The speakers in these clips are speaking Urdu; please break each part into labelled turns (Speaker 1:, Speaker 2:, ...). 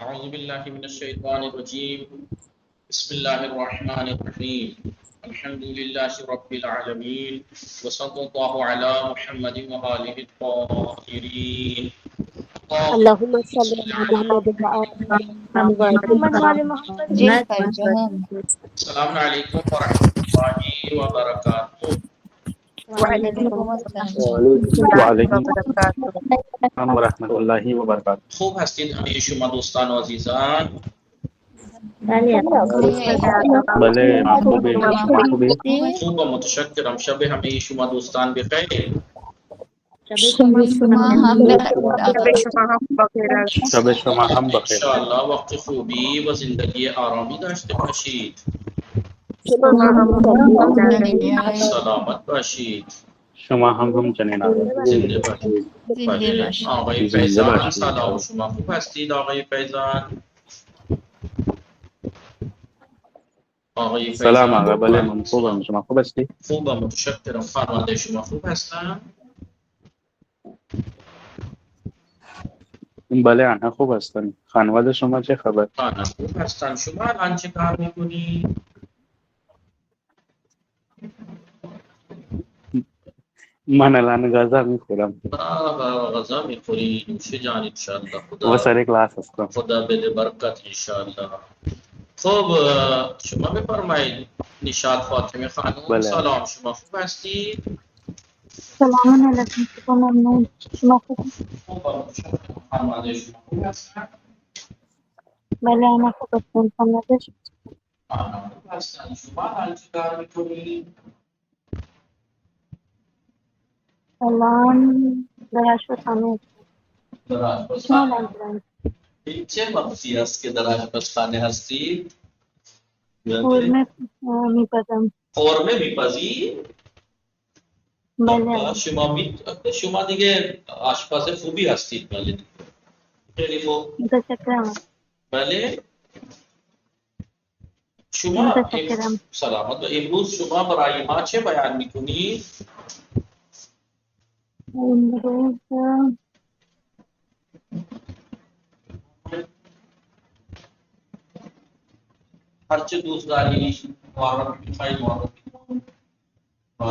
Speaker 1: أعوذ بالله من الشيطان الرجيم. بسم الله الرحمن الرحيم. الحمد لله رب العالمين وصلى الله على محمد وآله الطاهرين.
Speaker 2: اللهم صل على محمد وآل محمد
Speaker 3: محمد وآل محمد.
Speaker 4: جی خیر جہاں
Speaker 1: السلام عليكم ورحمة الله وبركاته.
Speaker 4: وعلیکم السلام.
Speaker 5: وعلیکم السلام ورحمۃ اللہ وبرکاتہ.
Speaker 1: خوب هستید همه شما دوستان و عزیزان.
Speaker 5: بله خوبی
Speaker 1: خوب و متشکرم. شب همه شما دوستان بخیر.
Speaker 4: شما هم
Speaker 5: شب شما هم بخیر.
Speaker 1: انشاءالله وقت خوبی و زندگی آرامی داشته باشید. سلامت باشید.
Speaker 5: شما هم چنین آقای.
Speaker 1: زنده باشید.
Speaker 4: زنده باشید.
Speaker 1: آقای
Speaker 5: زنده
Speaker 1: فیضان
Speaker 5: باشید.
Speaker 1: سلام. شما خوب هستید آقای فیضان؟ آقای
Speaker 5: سلام
Speaker 1: فیضان
Speaker 5: آقا. بله من خوبم. شما خوب هستی؟
Speaker 1: خوبم متشکرم. خانواده شما خوب هستن؟
Speaker 5: بله آنها خوب هستن. خانواده شما چه خبر؟
Speaker 1: آنها خوب هستن. شما الان چه کار میکنی؟
Speaker 5: من الان غذا میخورم
Speaker 1: غذا میخوری؟ نوش جان انشاءالله.
Speaker 5: و
Speaker 1: خدا
Speaker 5: سر کلاس هستم.
Speaker 1: خدا بده برکت انشاءالله. خب شما بفرمایید نشاط فاطمه خانم.
Speaker 5: بله.
Speaker 1: سلام. شما خوب هستید؟
Speaker 3: سلام علیکم. شما ممنون. شما خوب؟
Speaker 1: خوب متشکرم. خانواده شما خوب هستن؟
Speaker 3: بله انا خوب هستم. خانواده شما؟
Speaker 1: آنها خوب هستن. شما الان چه کار میکنی؟
Speaker 3: الان در آشپزخانه.
Speaker 1: در
Speaker 3: شما
Speaker 1: آشپزخانه.
Speaker 3: لنجران.
Speaker 1: این چه وقتی است که در آشپزخانه هستید؟
Speaker 3: قورمه میپزم.
Speaker 1: قورمه میپزی؟
Speaker 3: بله.
Speaker 1: شما دیگه آشپز خوبی هستید. بله خیلی خوب.
Speaker 3: متشکرم.
Speaker 1: بله شما
Speaker 3: متشکرم.
Speaker 1: سلامت. و امروز شما برای ما چه بیان میکنید؟
Speaker 3: امروز
Speaker 1: هرچه دوست دارید معرفی میخواید معرفی کن و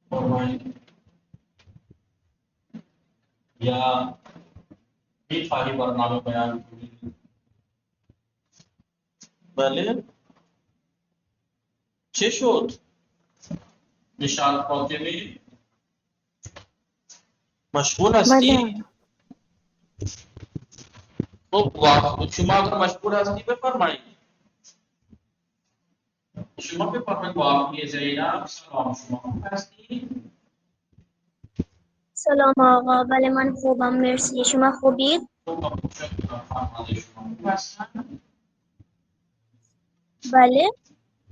Speaker 1: فرمایید یا میخواهی برنامه بیان کنید. بله چه شد؟ نشان فاطمه مشغول هستی؟
Speaker 3: بله.
Speaker 1: خب شما اگر مشغول هستی بفرمایید. شما بفرمایید. واقعی زینب سلام. شما خوب هستی؟
Speaker 6: سلام آقا. بله من خوبم مرسی. شما خوبید؟
Speaker 1: خوب متشکرم. خانواده شما خوب هستن؟
Speaker 6: بله.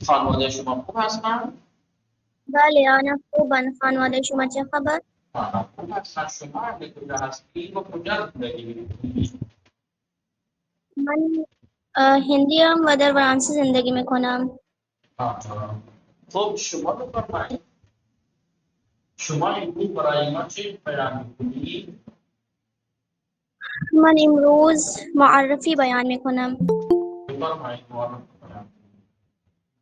Speaker 1: خانواده شما خوب هستن؟
Speaker 6: بله آنها خوبن. خانواده شما چه خبر؟
Speaker 1: آنها خوب هستن. شما اهل کجا هستی و کجا زندگی می‌کنی؟
Speaker 6: من هندی هم و در فرانسه زندگی میکنم.
Speaker 1: خب شما بفرمایید. شما امروز برای ما چه بیان می‌کنید؟
Speaker 6: من امروز معرفی بیان میکنم.
Speaker 1: بفرمایید. معرفی کنم.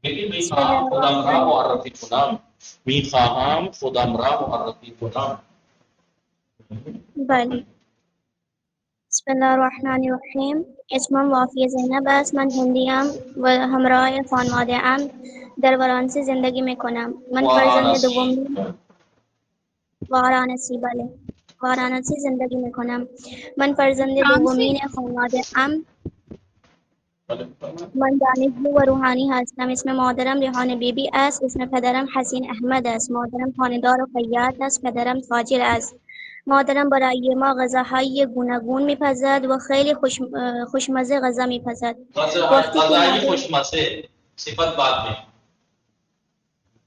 Speaker 1: میخواهم خودم را معرفی کنم. میخواهم خودم را معرفی کنم.
Speaker 6: بله. بسم الله الرحمن الرحیم. اسمم وافی زینب است. من هندیم و همراه خانواده ام در فرانسه زندگی میکنم. من فرزند دوم وارانسی. بله وارانسی زندگی میکنم. من فرزند دومین خانواده ام. من دانشجو و روحانی هستم. اسم مادرم ریحانه بیبی است. اسم پدرم حسین احمد است. مادرم خانه‌دار و خیاط است. پدرم تاجر است. مادرم برای ما غذاهای گوناگون میپزد و خیلی خوشمزه غذا میپزد.
Speaker 1: غذای خوشمزه صفت بعد میں.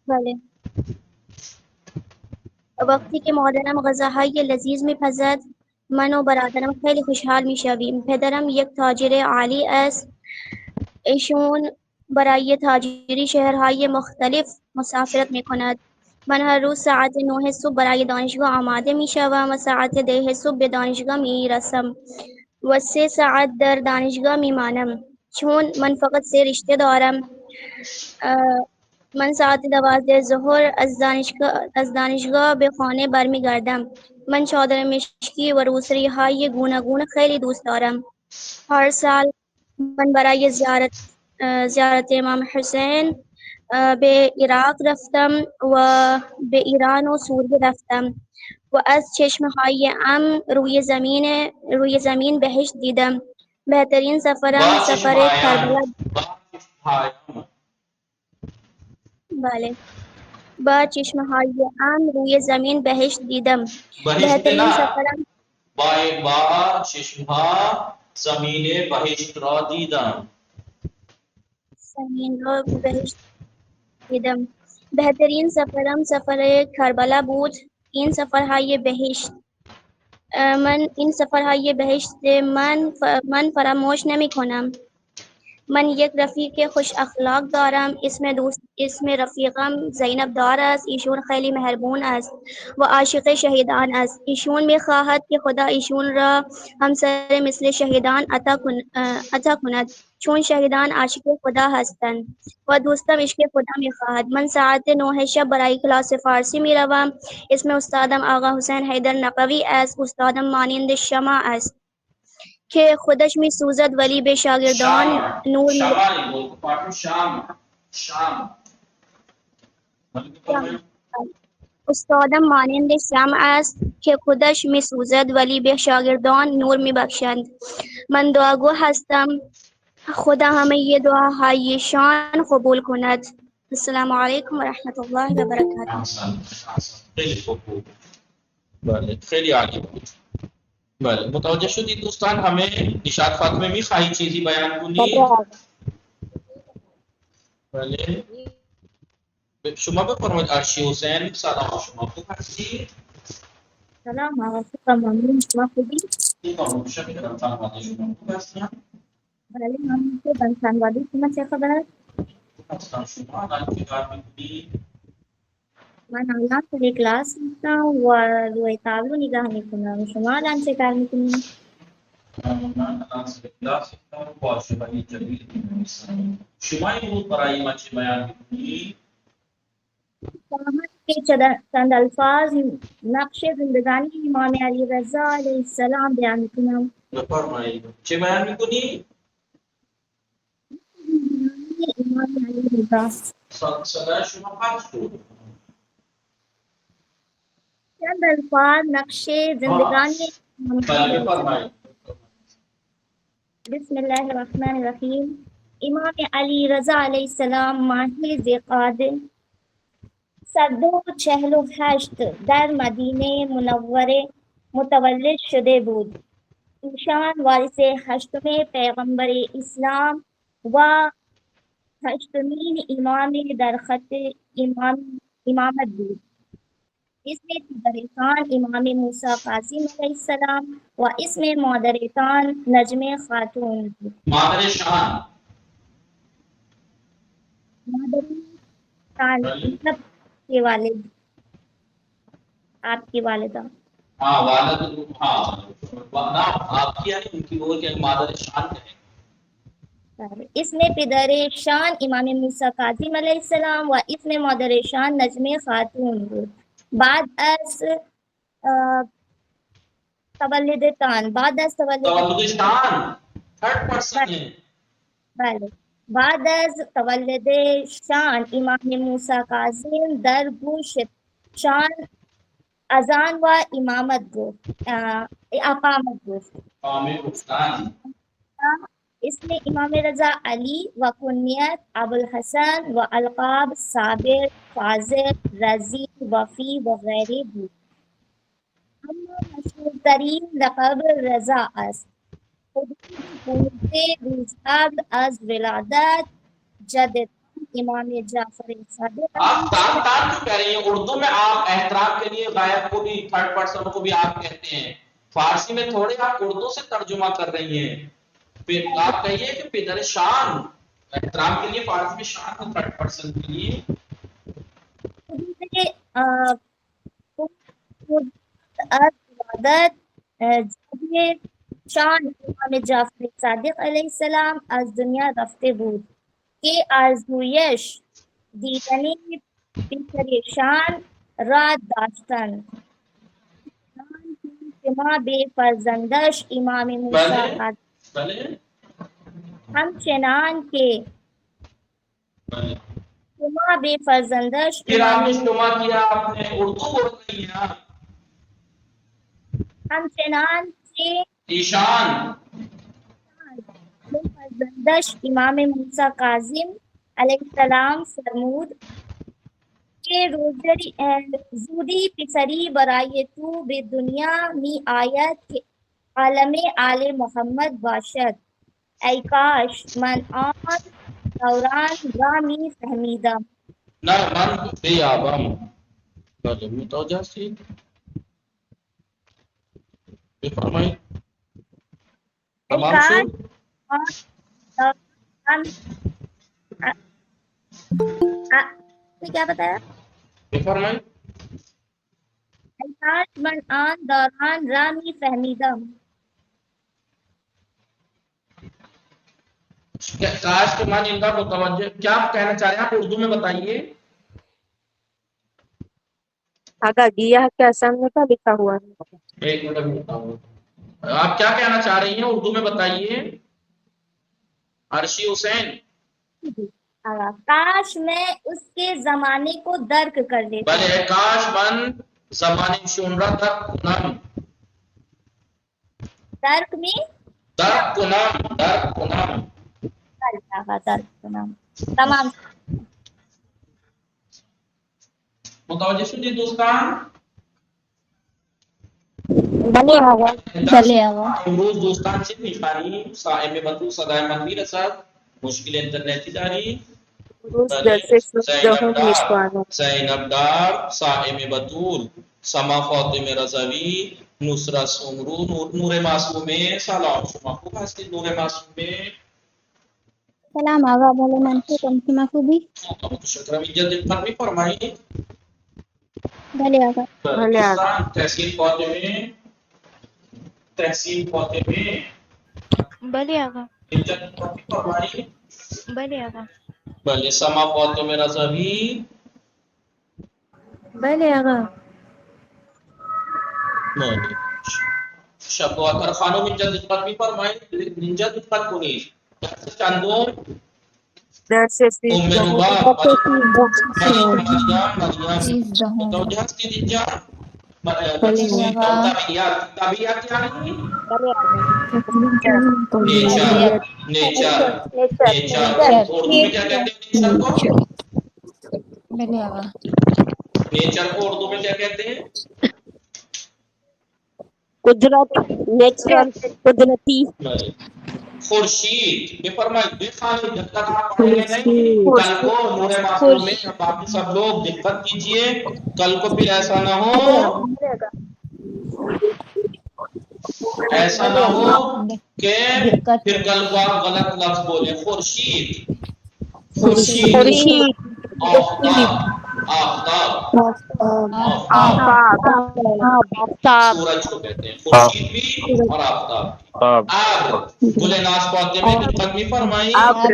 Speaker 6: بله. وقتی که مادرم غذاهای لذیذ میپزد من و برادرم خیلی خوشحال میشویم. پدرم یک تاجر عالی است. ایشون برای تاجری شهرهای مختلف مسافرت میکند. من هر روز ساعت 9 صبح برای دانشگاه آماده میشوم و ساعت 10 صبح به دانشگاه میرسم. وسه ساعت در دانشگاه میمانم چون من فقط 3 رشته دارم. من ساعت 12 ظهر از دانشگاه به خانه برمیگردم. من چادر مشکی و روسری های گوناگون خیلی دوست دارم. هر سال من برای زیارت امام حسین به عراق رفتم و به ایران و سوریه رفتم و از چشمه‌های روی زمین بهشت دیدم. بهترین سفرم سفر کربلا. بله. با چشمه‌های روی زمین بهشت دیدم. بهترین سفرم
Speaker 1: با چشمها زمین بهشت را دیدم.
Speaker 6: زمین را بهشت دیدم. بهترین سفرم سفر کربلا بود. این سفرهای بهشت این سفرهای بهشت من فراموش نمی کنم. من یک رفیق خوش اخلاق دارم. اسم رفیقم زینب دار است. ایشون خیلی مهربون است و عاشق شهیدان است. ایشون می‌خواهد که خدا ایشون را همسر مثل شهیدان عطا کند چون شهیدان عاشق خدا هستند و دوستم عشق خدا می‌خواهد. من ساعت 9 شب برای کلاس فارسی می‌روم. اسم استادم آقا حسین حیدر نقوی است. استادم مانند شمع است که خودش می‌سوزد ولی به شاگردان نور استادم مانند شمع است که خودش می‌سوزد ولی به شاگردان نور می‌بخشند. من دعاگو هستم. خدا همه دعاهایشان قبول کند. السلام علیکم و رحمت الله و برکاته.
Speaker 1: خیلی خوب بود. بله خیلی عالی بود. بله متوجه شدید دوستان؟ همه نشاط فاطمه می‌خواهید چیزی بیان کنید؟ بله شما بفرمایید. ارشی حسین سلام، شما خوب هستید؟
Speaker 3: سلام آقا، ممنون. شما خوبی؟
Speaker 1: شما خوب هستید؟
Speaker 3: بله ممنون. خوبم. خانواده شما چه خبر؟
Speaker 1: هستم. شما الان چه کار می‌کنید؟
Speaker 3: من الان توی کلاس هستم و روی تابلو نگاه میکنم. شما الان چه کار میکنید؟
Speaker 1: من الان سر کلاس هستم و با شبیه جدید می‌نویسم. شما امروز برای ما چه بیان می‌کنید؟
Speaker 3: که چند الفاظ نقش زندگانی امام علی رضا علیه السلام بیان میکنم.
Speaker 1: بفرمایید. چه بیان می‌کنید؟
Speaker 3: امام علی رضا.
Speaker 1: صدای شما پخش شد.
Speaker 3: چند الفاظ نقش زندگانی امام علی رضا. بسم الله الرحمن الرحیم. امام علی رضا علیه السلام ماه ذی‌قعده 148 در مدینه منوره متولد شده بود. ایشان وارث هشتم پیغمبر اسلام و هشتمین امام در خط امامت بود. اسم پدرتان امام موسی کاظم علیه السلام و اسم مادرتان نجم خاتون بود.
Speaker 1: مادرشان
Speaker 3: مطلب کے والد، آپ کی والدہ.
Speaker 1: ہاں والد، ہاں نا آپ کی یعنی ان کی وہ کہ مادر شان کہیں.
Speaker 3: اسم پدر شان امام موسی کاظم علیہ السلام و اسم مادر شان نجم خاتون بود. بعد از تولدتان
Speaker 1: تولدشان تھرڈ پرسن ہے.
Speaker 3: بله. بعد از تولد شان امام موسی کاظم در گوش شان اذان و امامت گفت، اقامت گفت. اسم امام رضا علی و کنیت ابوالحسن و القاب صابر، فاضل، رضی، وفی و غیره بود. اما مشهورترین لقب رضا است. حدود 15 روز قبل از ولادت جدتان امام جعفر صادق.
Speaker 1: آپ تان کیوں کہہ رہی ہیں؟ اردو میں آپ احترام کے لیے غائب کو بھی تھرڈ پرسن کو بھی آپ کہتے ہیں، فارسی میں تھوڑے آپ اردو سے ترجمہ کر رہی ہیں. پھر آپ کہیے کہ پدر شان، احترام کے لیے فارسی میں شان کو تھرڈ پرسن کے لیے.
Speaker 3: شان امام جعفر صادق علیه السلام از دنیا رفته بود که آرزویش دیدن پسرشان را داشتند. ما به فرزندش امام موسی
Speaker 1: بله
Speaker 3: همچنان که
Speaker 1: بله
Speaker 3: ما به فرزندش
Speaker 1: پھر آپ نے
Speaker 3: امام
Speaker 1: شما کیا، آپ نے اردو بول رہی ہیں
Speaker 3: همچنان که
Speaker 1: ایشان
Speaker 3: به فرزندش امام موسی کاظم علیه السلام فرمود که زودی پسری برای تو به دنیا می آید که عالم آل محمد باشد. ای کاش من آن دوران را می فهمیدم.
Speaker 1: نہ من بیابم بله متوجه هستید؟ بفرمایید
Speaker 3: ای
Speaker 1: تمام
Speaker 3: کاش
Speaker 1: شد؟
Speaker 3: آن دوران کیا بتایا؟
Speaker 1: بفرمایید
Speaker 3: ای کاش من آن دوران را می فهمیدم.
Speaker 1: کاش کے معنی ان کا متوجہ کیا آپ کہنا چاہ رہے ہیں؟ آپ اردو میں بتائیے.
Speaker 2: آگا دیا ہے کیا سامنے کا لکھا ہوا ہے؟
Speaker 1: ایک منٹ میں بتاؤں. آپ کیا کہنا چاہ رہی ہیں اردو میں بتائیے. عرشی حسین
Speaker 3: کاش میں اس کے زمانے کو درک کر لیتا.
Speaker 1: بلے کاش من زمانے شمرہ تک کنم
Speaker 3: درک میں
Speaker 1: درک کنم
Speaker 3: درک کنم. تمام.
Speaker 1: متوجہ شدید دوستان.
Speaker 2: بله آقا.
Speaker 4: بله آقا.
Speaker 1: امروز دوستان چه میخوانیم؟ صائم بطو صدای من میرسد. مشکل اینترنتی داری؟
Speaker 2: روز درس 16 میخوانم.
Speaker 1: زینب دار، صائم بطول، سما فاطمه رضوی، نصرت سمرو، نور معصومه. سلام شما خوب هستید نور معصومه؟
Speaker 6: سلام آقا، بله من خوبم. شما خوبی؟
Speaker 1: متشکرم. اینجا دقت می‌فرمایید.
Speaker 6: بله آقا.
Speaker 2: بله آقا.
Speaker 1: تحسین فاطمه، تحسین فاطمه.
Speaker 4: بله آقا.
Speaker 1: اینجا دقت می‌فرمایید.
Speaker 4: بله آقا.
Speaker 1: بله سما فاطمه رضوی.
Speaker 2: بله آقا.
Speaker 1: بله شب و اکر خانم اینجا دقت می‌فرمایید. اینجا دقت کنید. چندم
Speaker 2: درس
Speaker 1: ام
Speaker 2: 13
Speaker 1: رباب مریم
Speaker 4: 13
Speaker 1: متوجه هستید اینجا.
Speaker 4: بله آقا.
Speaker 1: طبیعت یعنی
Speaker 2: بله
Speaker 1: نیچر.
Speaker 4: نیچر.
Speaker 1: اردو میں کیا کہتے ہیں نیچر کو؟
Speaker 4: بله آقا.
Speaker 1: نیچر کو اردو میں کیا کہتے ہیں؟
Speaker 2: قدرت، نیچرل، قدرتی.
Speaker 1: خورشید. بفرمائیے بفرمائیے جب تک آپ پڑھیں گے نہیں کل کو نور معصوم میں باقی سب لوگ دقت کیجئے. کل کو پھر ایسا نہ ہو کہ پھر کل کو آپ غلط لفظ بولیں. خورشید، خورشید، آفتاب، آفتاب،
Speaker 2: آفتاب.
Speaker 1: سورج کو کہتے ہیں خورشید بھی اور آفتاب بھی. ابر. گل ناز فاطمے دقت نہیں فرمائی.
Speaker 2: ابر.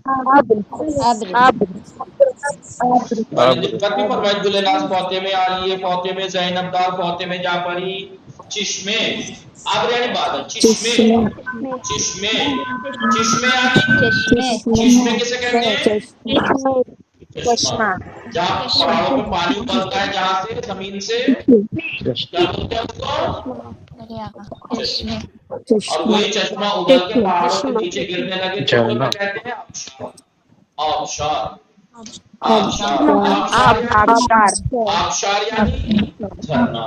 Speaker 2: ابر.
Speaker 1: دقت نہیں فرمائی. گل ناز فاطمے عالیہ فاطمے زینب دار فاطمے جعفری. چشمے. ابر یعنی بادل. چشمے، چشمے، چشمے یعنی چشمے کسے کہتے ہیں؟ چشمہ. جہاں پہاڑوں میں پانی ابلتا ہے جہاں سے زمین سے کیا بولتے ہیں اس کو؟
Speaker 4: بله آقا. چشمه.
Speaker 1: اور وہی چشمہ ابل کے پہاڑوں کے نیچے گرنے لگے تو اردو میں کہتے ہیں آبشار. آبشار. آبشار. آبشار یعنی جھرنا.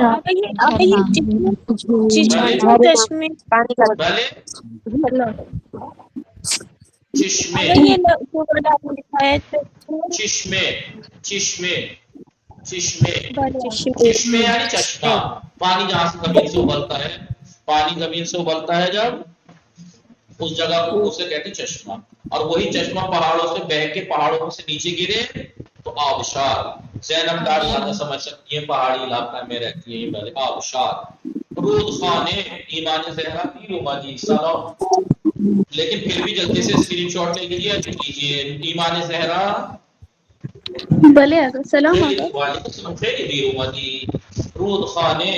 Speaker 1: بلے چشمے، چشمے، چشمے، چشمے. چشمے یعنی چشمہ. پانی جہاں سے زمین سے ابلتا ہے، پانی زمین سے ابلتا ہے جب اس جگہ کو اسے کہتے ہیں چشمہ. اور وہی چشمہ پہاڑوں سے بہہ کے پہاڑوں سے نیچے گرے تو آبشار. زینب دار زیادہ سمجھ سکتی ہے، پہاڑی علاقہ میں رہتی ہے. آبشار. رود خانے ایمان زہرا پیر اومدی سلام. لیکن پھر بھی جلدی سے اسکرین شاٹ لے لیجیے ایمان زہرا
Speaker 6: بلے آقا سلام آقا.
Speaker 1: وعلیکم السلام خیلی دیر اومدی. رود خانے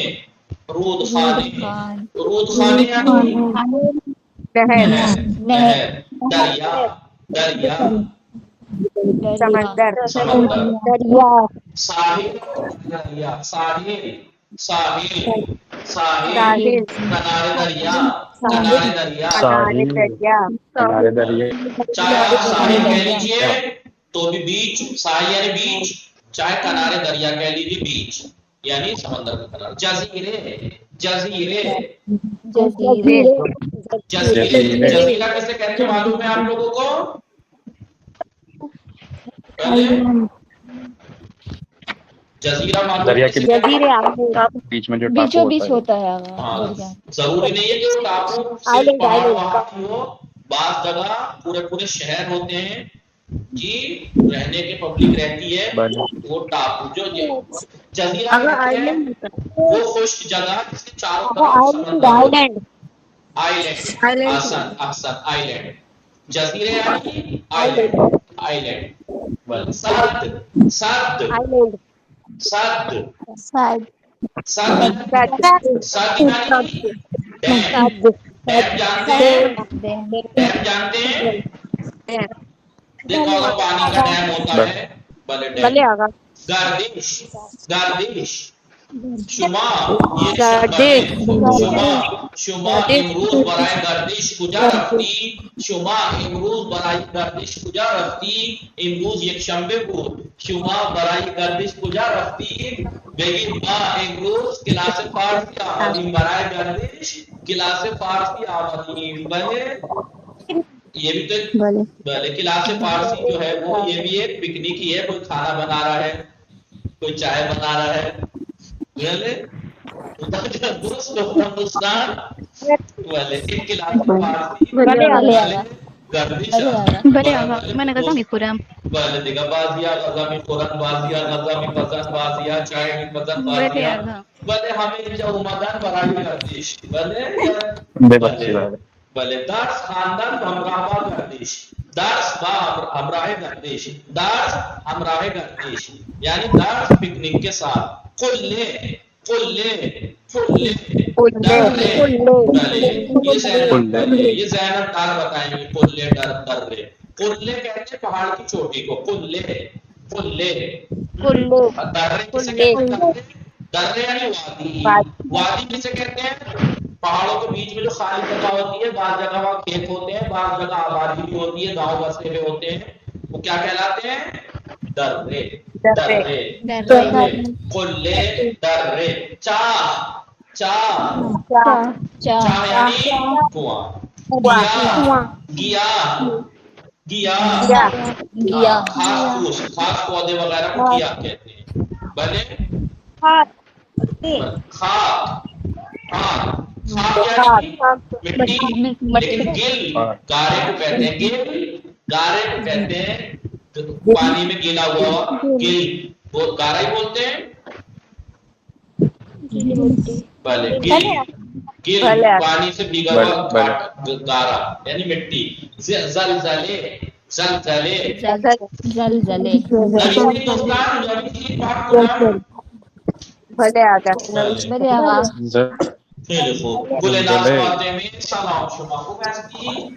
Speaker 1: رود خانے
Speaker 4: خان
Speaker 1: رود خانے یعنی
Speaker 2: نہر
Speaker 1: نہر دریا دریا
Speaker 2: سمندر
Speaker 1: سمندر
Speaker 2: دریا
Speaker 1: ساحل دریا ساحل ساحل ساحل
Speaker 2: ساحل
Speaker 1: کنارے دریا کنارے دریا
Speaker 2: کنارے دریا
Speaker 5: کنارے دریا
Speaker 1: چاہے آپ ساحل کہہ لیجیے تو بھی بیچ ساحل یعنی بیچ چاہے کنارے دریا کہہ لیجیے بیچ یعنی سمندر کا کنارہ. جزیرے جزیرے
Speaker 4: جزیرے
Speaker 1: جزیرے جزیرہ کسے کہتے ہیں معلوم ہے آپ لوگوں کو؟ جزیرہ معلوم
Speaker 5: دریا
Speaker 1: کسے
Speaker 5: کے
Speaker 1: کہتے ہیں؟
Speaker 2: جزیرے
Speaker 5: بیچ میں جو
Speaker 4: بیچوں
Speaker 5: ٹاپو
Speaker 4: بیچ
Speaker 5: ہوتا ہے.
Speaker 4: ہوتا ہے
Speaker 1: ہاں
Speaker 4: دریا.
Speaker 1: ضروری نہیں ہے کہ وہ ٹاپو صرف پہاڑ وہاں کی ہو. بعض جگہ پورے پورے شہر ہوتے ہیں جی رہنے کے پبلک رہتی ہے وہ ٹاپو جو جزیرہ کہتے ہیں وہ خشک جگہ جس کے چاروں طرف سمندر ہو. آئی لینڈ احسن احسن آئی لینڈ. جزیرے یعنی آئی لینڈ آئی لینڈ. سرد سرد سرد
Speaker 4: سائڈ
Speaker 1: سرد سرد یعنی ڈیم. ڈیم جانتے ہیں ڈیم جانتے ہیں دیکھا ہوگا پانی کا ڈیم ہوتا ہے بلے ڈیم.
Speaker 2: بلے آقا
Speaker 1: گردش گردش شما یک شنبه شما امروز برای گردش کجا رفتی؟ شما امروز برای گردش کجا رفتی؟ امروز یک شنبه بود. شما برای گردش کجا رفتی؟ بگید ما امروز کلاس فارسی آمدیم برای گردش کلاس فارسی آمدیم. بله یہ بھی تو بلے کلاس فارسی جو ہے وہ یہ بھی ایک پکنک ہی ہے. کوئی کھانا بنا رہا ہے کوئی چائے بنا رہا ہے بلے درست ہندوستان بلے ایک کلاس فارسی
Speaker 2: بلے آقا
Speaker 1: گردش
Speaker 6: بلے آقا من غذا میخورم.
Speaker 1: بله دیگه بازیا غذا میخورن بازیا غذا میپزن بازیا چای میپزن بازیا بله همه اینجا اومدن برای گردش بله
Speaker 5: ببخشید
Speaker 1: بله بله درس خواندن همراه با گردش درس با همراه گردش درس همراه گردش یعنی درس پکنک کے ساتھ قله قله قله یہ زینب ڈال بتائیں گے قله در قلے کہتے ہیں پہاڑ کی چوٹی کو قلے قلے درے کسے کہتے ہیں درے یعنی وادی وادی کسے کہتے ہیں پہاڑوں کے بیچ میں جو خالی جگہ ہوتی ہے بعض جگہ وہاں کھیت ہوتے ہیں بعض جگہ آبادی بھی ہوتی ہے گاؤں بستے ہوئے ہوتے ہیں وہ کیا کہلاتے ہیں درے درے درے قلے درے چاہ چاہ چاہ یعنی کنواں گیا گیا گیا خاص پودے وغیرہ کو کیا کہتے ہیں بنے خاک یعنی مٹی لیکن گل گارے کو کہتے ہیں گل گارے کو کہتے ہیں پانی میں گیلا ہوا گل وہ گارا ہی بولتے ہیں بلے گل گل پانی سے بھیگا ہوا گارا یعنی مٹی زلزلے زلزلے
Speaker 4: زلزلے
Speaker 1: نبی دوستان نبی پاک قرآن
Speaker 2: بلے آقا
Speaker 4: بلے آقا
Speaker 1: خیلی خوب گل ناز فاطمه سلام شما خوب هستی؟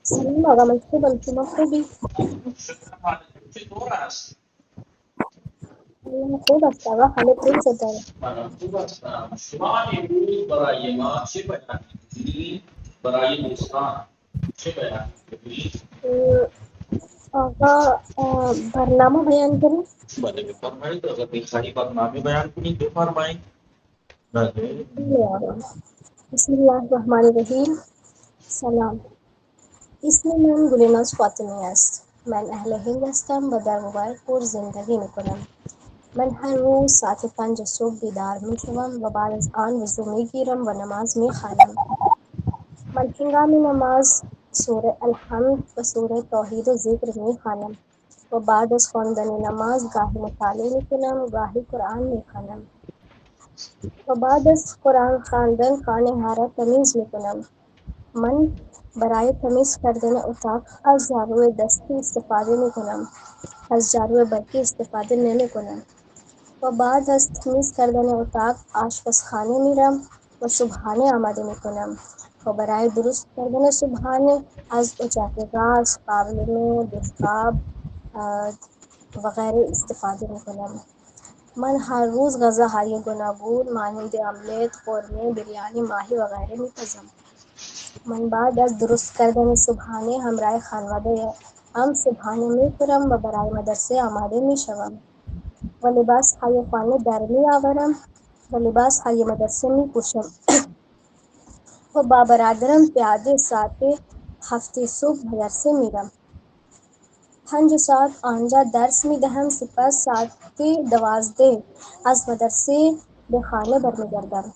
Speaker 6: سلام آقا من خوبم شما خوبی؟
Speaker 1: چطور است؟
Speaker 6: من خوب است آقا همه خوب ستاره.
Speaker 1: من خوب هستم. شما امروز برای ما چه بیان می‌کنید؟ برای دوستان چه بیان می‌کنید؟
Speaker 6: آقا برنامه بیان کریم.
Speaker 1: بله بفرمایید اگر بخواهید برنامه بیان کنید بفرمایید. بله
Speaker 6: بسم الله الرحمن الرحیم. سلام، اسم من گلناز فاطمی است. من اهل هند هستم و در مبارکپور زندگی میکنم. من هر روز ساعت 5 صبح بیدار میشوم و بعد از آن وضو میگیرم و نماز میخوانم. من هنگام نماز سوره الحمد و سوره توحید و ذکر میخوانم و بعد از خواندن نماز گاهی مطالعه میکنم و گاهی قرآن میخوانم.
Speaker 7: و بعد از قرآن خواندن خانه را تمیز میکنم. من برای تمیز کردن اتاق از جارو دستی استفاده میکنم. از جارو برقی استفاده نمیکنم. و بعد از تمیز کردن اتاق آشپزخانه میرم و صبحانه آماده میکنم. و برای درست کردن صبحانه از اجاق گاز، قابلمه، دستاب و غیره استفاده میکنم. من هر روز غذاهای گوناگون مانند آملت، قورمه، بریانی، ماهی و غیره میپزم. من بعد از درست کردن صبحانه همراه خانواده صبحانه میخورم و برای مدرسه آماده میشوم و لباس های خانه در میآورم و لباس های مدرسه میپوشم و با برادرم پیاده ساعت 7 صبح مدرسه میرم. 5 ساعت آنجا درس میدهم، سپس ساعت 12 از مدرسه به خانه برمیگردم.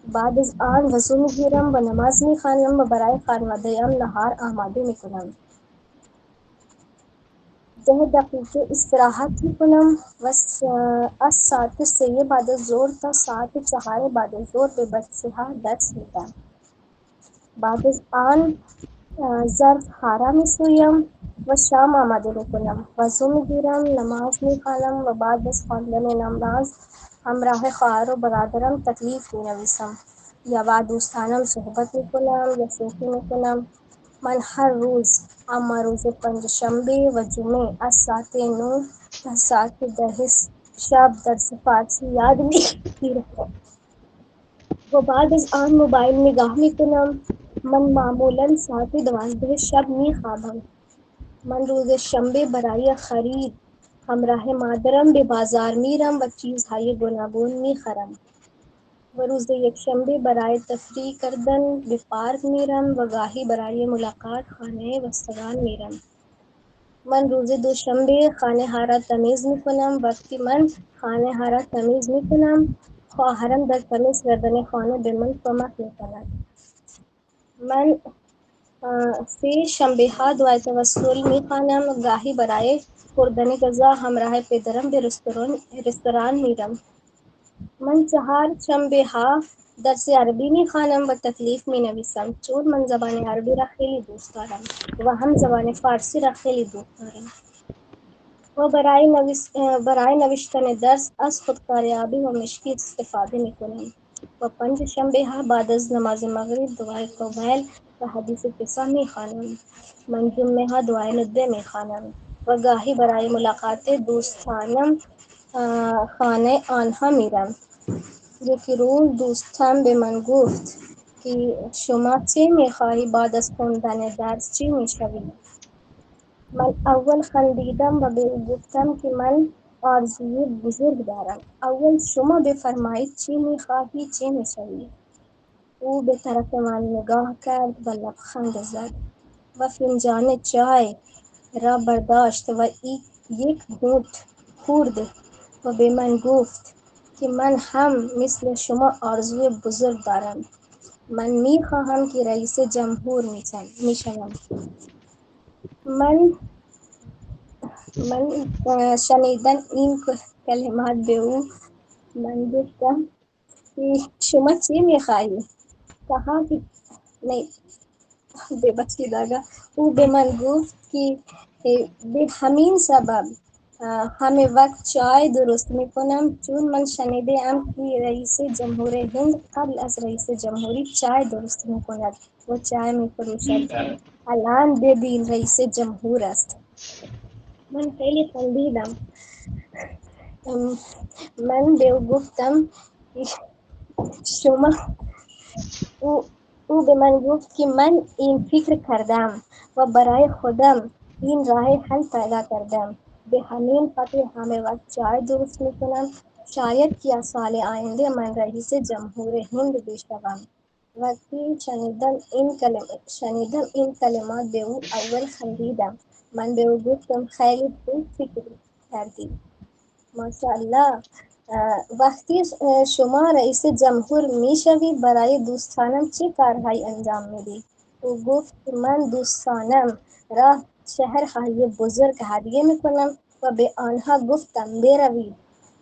Speaker 7: بعد از آن وضو میگیرم و نماز میخوانم و برای خانواده‌ام نهار آماده میکنم. 10 دقیقه استراحت میکنم و از ساعت 3 بعد از ظهر تا ساعت 4 بعد از ظهر به بچه ها درس میدم. بعد از آن ظرف ها را میشویم و شام آماده میکنم. وضو میگیرم، نماز میخوانم و بعد از خواندن نماز همراه خواهر و برادرم تکلیف مینویسم یا با دوستانم صحبت میکنم یا شوخی میکنم. من هر روز اما روز پنجشنبه و جمعه از ساعت 9 تا ساعت 10 شب درس فارسی یاد میگیرم و بعد از آن موبایل نگاه میکنم. من معمولا ساعت 12 شب میخوابم. من روز شنبه برای خرید همراه مادرم به بازار میرم و چیزهای گوناگون میخرم و روز یکشنبه برای تفریح کردن به پارک میرم و گاهی برای ملاقات خانه وستگان میرم. من روز دوشنبه خانه ها را تمیز میکنم. وقتی من خانه ها را تمیز میکنم خواهرم در تمیز کردن خانه به من کمک میکند. من 3 شنبه ها دعای توسل میخوانم. گاهی برای خوردن غذا همراه پدرم به رستوران میرم. من 4 شنبه ها درس عربی میخوانم و تکلیف مینویسم چون من زبان عربی را خیلی دوست دارم و هم زبان فارسی را خیلی دوست دارم و برای نوشتن درس از خودکاریابی و مشقی استفاده میکنم. و 5 شنبه ها بعد از نماز مغرب دعای قبیل و حدیث قصه میخوانم. من جمعه ها دعای ندبه میخوانم و گاهی برای ملاقات دوستانم خانه آنها میرم. یکی روز دوستم به من گفت که شما چه میخواهی بعد از خوندن درس چی میشوی؟ من اول خندیدم و به او گفتم که من آرزوی بزرگ دارم. اول شما بفرمایید چی میخواهی چی میشوی؟ او به طرف من نگاه کرد و لبخند زد و فنجان چای را برداشت و یک غوط خورد و به من گفت که من هم مثل شما آرزوی بزرگ دارم. من میخواهم که رئیس جمهور میشوم. من شنیدن این کلمات به او من گفتم که شما چی میخواهی؟ کها که ببخشید آقا. او به من گفت که به همین سبب همه وقت چای درست میکنم چون من شنیده ام که رئیس جمهور هند قبل از رئیس جمهوری چای درست میکند و چای میفروشد. الان ببین رئیس جمهور است. من خیلی خندیدم. من به او گفتم که شما او به من گفت که من این فکر کردم و برای خودم این راه حل پیدا کردم. به همین خاطر همه وقت چای درست میکنم. شاید که سال آینده من رئیس جمهور هند بشوم. وقتی شنیدم این کلمات به او اول خندیدم. من به او گفتم خیلی خوب فکر کردی. ماشاءالله. وقتی شما رئیس جمهور میشوی برای دوستانم چه کارهایی انجام میدی؟ او گفت که من دوستانم را شهرهای بزرگ هدیه میکنم و به آنها گفتم بروید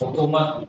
Speaker 1: حکومت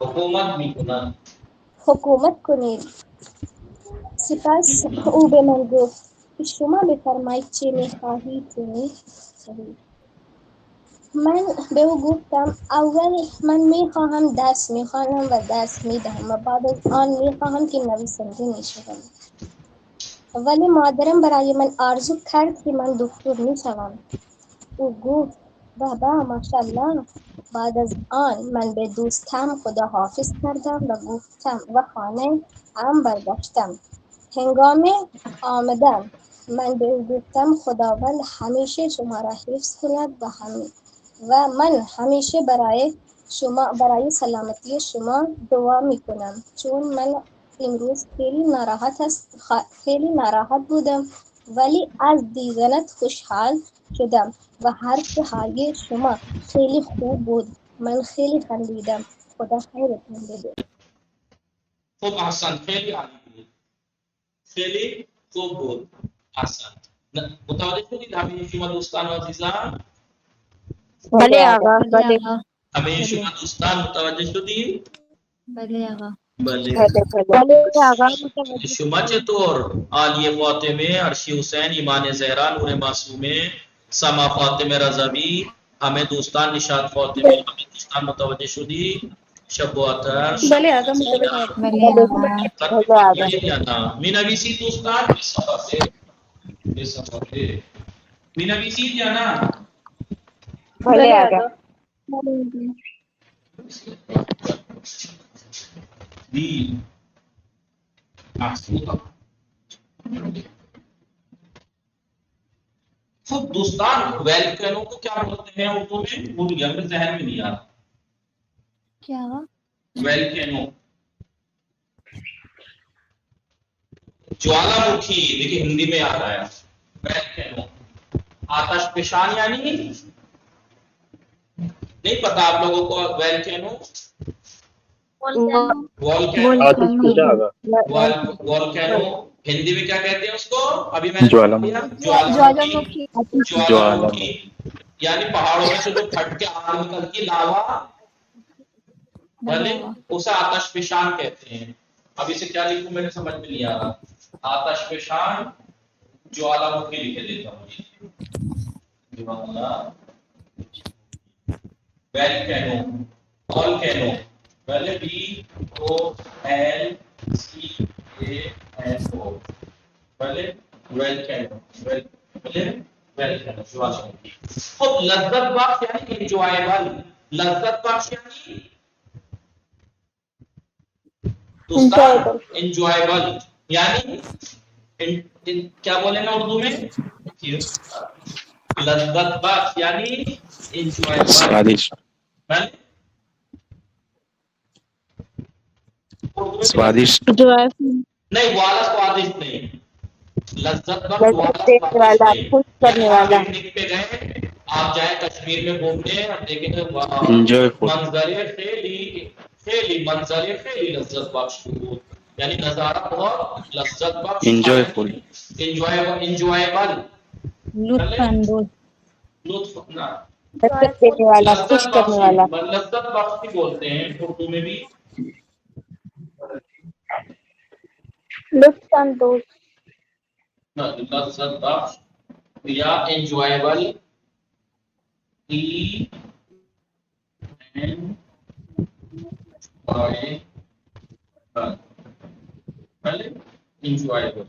Speaker 1: حکومت میکنن
Speaker 7: حکومت کنید. سپس او به من گفت که شما بفرمایید چه میخواهید کنید. صحیح. من به او گفتم اول من میخواهم درس میخوانم و درس میدهم و بعد از آن میخواهم که نویسنده میشوم. ولی مادرم برای من آرزو کرد که من دکتر میشوم. او گفت بابا ماشاءالله. بعد از آن من به دوستم خداحافظ کردم و گفتم و خانه هم برگشتم. هنگام آمدن من به او گفتم خداوند همیشه شما را حفظ کند و من همیشه برای سلامتی شما دعا میکنم چون من امروز خیلی ناراحت بودم ولی از دیدنت خوشحال شدم و حرفهای شما خیلی خوب بود. من خیلی خندیدم. خدا خیرتون بده.
Speaker 1: خوب احسن خیلی عالی بود خیلی خوب بود احسن متوجه شدید همه شما دوستان و عزیزان
Speaker 2: بله آقا.
Speaker 4: بله آقا.
Speaker 1: همه شما دوستان متوجه شدید
Speaker 4: بله آقا.
Speaker 1: بله
Speaker 2: بله آقا متوجه
Speaker 1: شما چطور عالی فاطمه عرشی حسین ایمان زهرا نور معصومه سما فاطمه رضوی همه دوستان نشاط فاطمه همه دوستان متوجه شدید شب و آتش
Speaker 2: بله آقا متوجه
Speaker 4: بله آقا.
Speaker 1: می نویسید دوستان به صفحه می نویسید یا نه
Speaker 2: بله آقا.
Speaker 1: بی محسوب خب دوستان ویلکنو کو کیا بولتے ہیں اردو میں وہ بھی ہمیں ذہن میں نہیں آ رہا
Speaker 4: کیا آقا؟
Speaker 1: ویلکنو جوالا مکھی دیکھیں ہندی میں آ رہا ہے ویلکنو آتش فشان یعنی نہیں پتا آپ لوگوں کو ویلکنو والکینو ہندی میں کیا کہتے ہیں اس کو ابھی میں
Speaker 4: جوالا مکھی.
Speaker 1: جوالا یعنی پہاڑوں میں سے جو پھٹ کے آگ نکلتی لاوا بھلے اسے آتش فشان کہتے ہیں. اب اسے کیا لکھوں میرے سمجھ میں نہیں آ رہا آتش فشان جوالا مکھی لکھ دیتا ہوں جوالا والکینو والکینو پہلے بی او ایل سی اے این او پہلے والکینو پہلے والکینو جوالا مکھی. خب لذت بخش یعنی انجوائبل لذت بخش یعنی دوستان انجوائبل یعنی کیا بولیں گے اردو میں لذت بخش یعنی انجوائبل
Speaker 5: سوادشٹ
Speaker 1: نہیں والا سوادشٹ نہیں لذت بخش والا
Speaker 2: خوش کرنے والا
Speaker 1: پکنک پہ گئے آپ جائیں کشمیر میں گھومنے اور دیکھیں
Speaker 5: انجوائے فل
Speaker 1: منظر خیلی منظر خیلی لذت بخش یعنی نظارہ بہت لذت بخش
Speaker 5: انجوائے فل
Speaker 1: انجوائبل
Speaker 4: لطف اندوز
Speaker 1: لطف
Speaker 2: لذت دینے والا خوش کرنے والا
Speaker 1: لذت بخش بھی بولتے ہیں اردو میں بھی
Speaker 7: لطف اندوز
Speaker 1: لذت بخش یا انجوائبل ای این آئی پہلے انجوائبل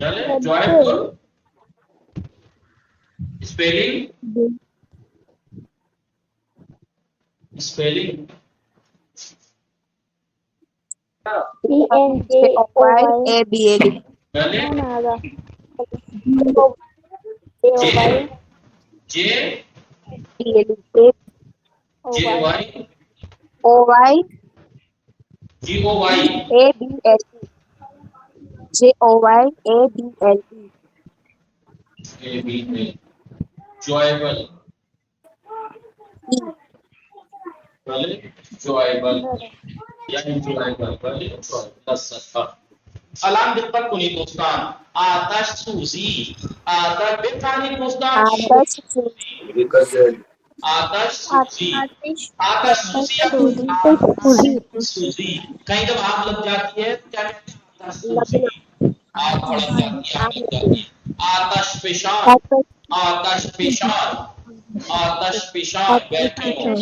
Speaker 1: چلے جوائفل اسپیلنگ اسپیلنگ
Speaker 2: ENJOYABL
Speaker 1: پہلے J J Y
Speaker 2: OY
Speaker 1: G O Y
Speaker 2: ABL JOYABL
Speaker 1: A B A joyable پہلے جوائبل یا انجوائبل پہلے لذت بخش الان دقت کنید دوستان. آتش سوزی، آتش بفهمید دوستان،
Speaker 2: آتش سوزی
Speaker 1: آتش سوزی، آتش سوزی یا سوزی. کہیں جب آگ لگ جاتی ہے کیا کہتے ہیں؟ آتش سوزی. آگ بڑھ جاتی ہے، آگ لگ جاتی ہے. آتش فشان، آتش فشان، آتش فشان،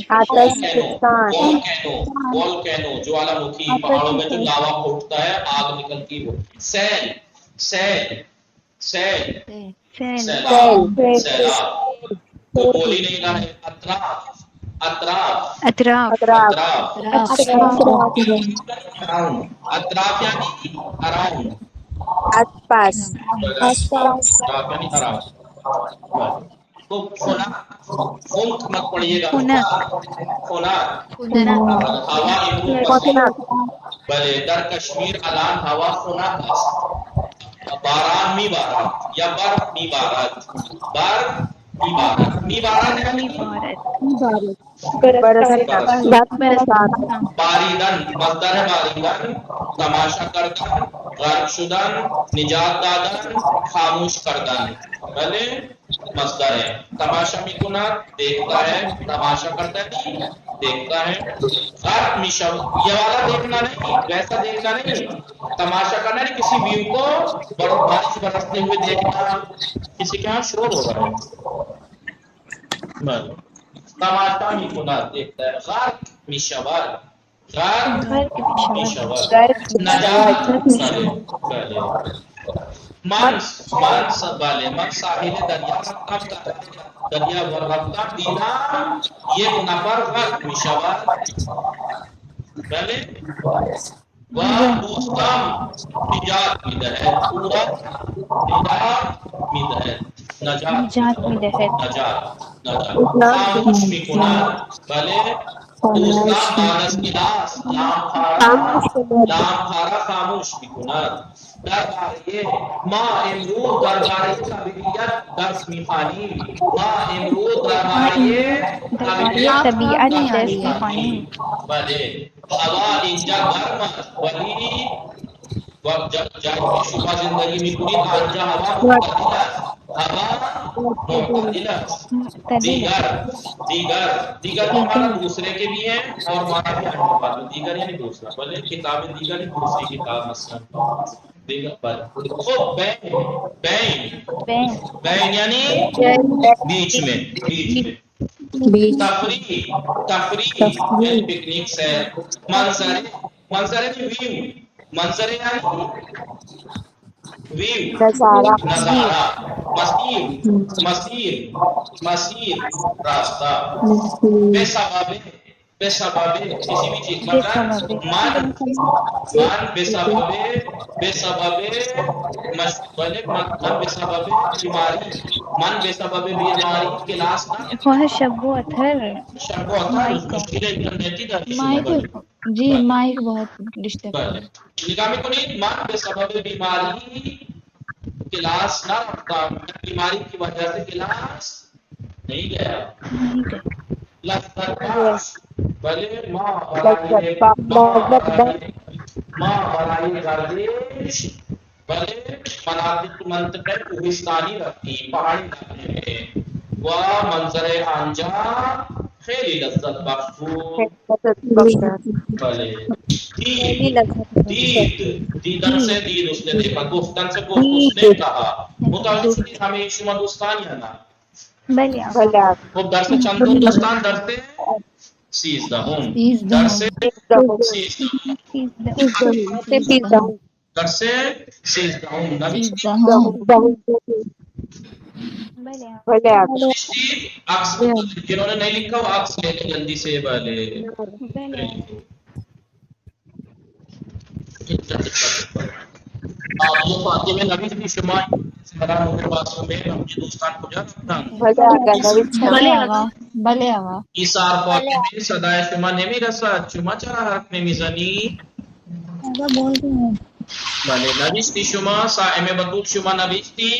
Speaker 2: آتش فشان،
Speaker 1: والکینو جوالا مکھی، پہاڑوں میں جو لاوا پھوٹتا ہے آگ نکلتی ہے وہ. سیل، سیل، سیل، سیلاب، سیلاب. تو بول ہی نہیں رہا ہے. اطراف، اطراف،
Speaker 4: اطراف
Speaker 2: اطراف،
Speaker 1: اطراف، اراؤنڈ. اطراف یعنی اراؤنڈ،
Speaker 2: آس پاس،
Speaker 1: اطراف یعنی اراؤنڈ. تو کھونا، خنک مت پڑھیے گا، کھونا. ہوا امروز
Speaker 2: پہنچنا،
Speaker 1: بلے در کشمیر الان ہوا خنک است. باران می بارد یا برف می بارد. برف می بارد، می بارد یعنی
Speaker 2: برسنا،
Speaker 1: برسنا. باریدن مصدر ہے، باریدن تماشا کردن، غرق شدن، نجات دادن، خاموش کردن. بھلے مصدر ہے. تماشا میکند دیکھتا ہے، تماشا کرتا ہے نہیں دیکھتا ہے. غرق میشو یہ والا دیکھنا نہیں، ویسا دیکھنا نہیں. تماشا کرنا نہیں، کسی ویو کو بارش برستے ہوئے دیکھنا. کسی کے ہاں شور ہو رہا ہے، تماشا میکند دیکھتا ہے. غرق میشود، غرق میشود. نجات بلے منس، منس والے من ساحل دریا رفتم، دریا رفتم دیدم یک نفر غرق میشود. بله و دوستم نجات میدهد، او را نجات میدهد. نجات میدهد، نجات، نجات. خاموش میکند، بله دوستم بعد از کلاس لامپارا خاموش میکند. درباره ما امروز درباره طبیعت درس میخوانیم. ما امروز درباره طبیعت درس میخوانیم. بله هوا اینجا گرم است ولی وقت جایی که شما زندگی میکنید آنجا هوا معتدل است. هوا معتدل است. دیگر، دیگر، دیگر کا معنی دوسرے کے بھی ہیں اور معنی بھی آنے کے بعد میں دیگر یعنی دوسرا. بولے کتاب دیگر ہی دوسری کتاب مثلا دیگر پر. خب بین، بین، بین یعنی بیچ میں، بیچ میں. تفریح، تفریح یعنی پکنک سے. منظر، منظر یعنی ویو، منظر یعنی ویو،
Speaker 2: نظارہ،
Speaker 1: نظارہ. مسیر، مسیر، مسیر راستہ. بے سبب، بے سبب کسی بھی چیز مطلب من، من بے سبب، بے سبب من بے سبب بیماری، من بے سبب بیماری کلاس نہ
Speaker 4: شب و اتھر
Speaker 1: شب و اتھر مشکلیں انتی دا
Speaker 4: مائک جی مائک بہت ڈسٹرب کر رہا ہے.
Speaker 1: نگاہ میں کنید من بے سبب بیماری کلاس نہ رکھتا، میں بیماری کی وجہ سے کلاس نہیں گیا. لذت بلے ماں برائے گردش، بلے مناطق منطقہ کوہستانی رکھتی پہاڑی علاقے میں. وہ منظر آنجا خیلی لذت بخش بود. بلے دید، دید، دیدن سے دید اس نے دیکھا، گفتن سے گفت اس نے کہا. متوجہ شدید ہمیں شما دوستان یا نا؟ خب درس چندم دوستان درس سیزدهم، درس سیزدهم، درس سیزدهم نوشتید؟ نوشتید؟ عکس جنہوں نے نہیں لکھا وہ عکس لے کے جلدی سے بلے. یہ فاطمہ نبی کی شما سلام ہونے واسطوں میں ہمیں دوستان کو جا رکھتا ہوں.
Speaker 4: بلے آقا
Speaker 1: ایسار فاطمه صدای شما نمیرسد، شما چرا حرف نمیزنی؟ بله نوشتی شما صائمه بطول شما نوشتی؟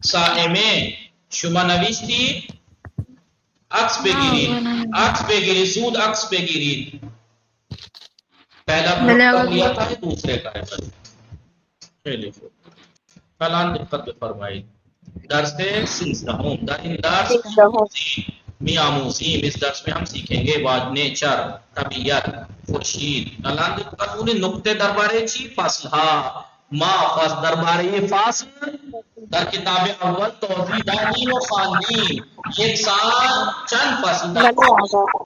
Speaker 1: صائمه شما نوشتی؟ عکس بگیرید، عکس بگیرید، زود عکس بگیرید. پہلا لیا تھا دوسرے کا ہے. خیلی خوب. الان دقت بفرمایید. درس 13 در این درس میاموزیم. اس درس میں ہم سیکھیں گے واج نیچر، طبیعت، خورشید. الان دقت کنید نقطه درباره چی؟ فصل ها. ما فصل درباره فصل در کتاب اول توضیح دادیم و خواندیم. یک سال چند فصل دارد؟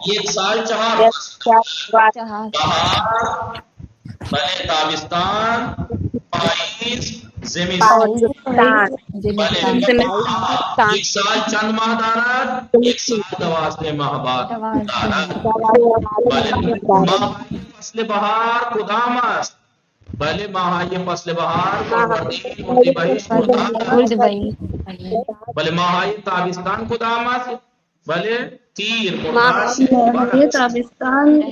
Speaker 1: یک سال 4 فصل. بہار، بلے تابستان، پائیز، زمستان. بلے ایک سال چند ماہ دارد؟ ایک سال 12 ماہ بعد دارد. بلے ماهای فصل بهار کدام است؟ بله ماهای فصل بهار فروردین، اردیبهشت، مرداد. بله ماهای تابستان کدام است؟ بله تیر، مرداد، شهریور.
Speaker 2: تابستان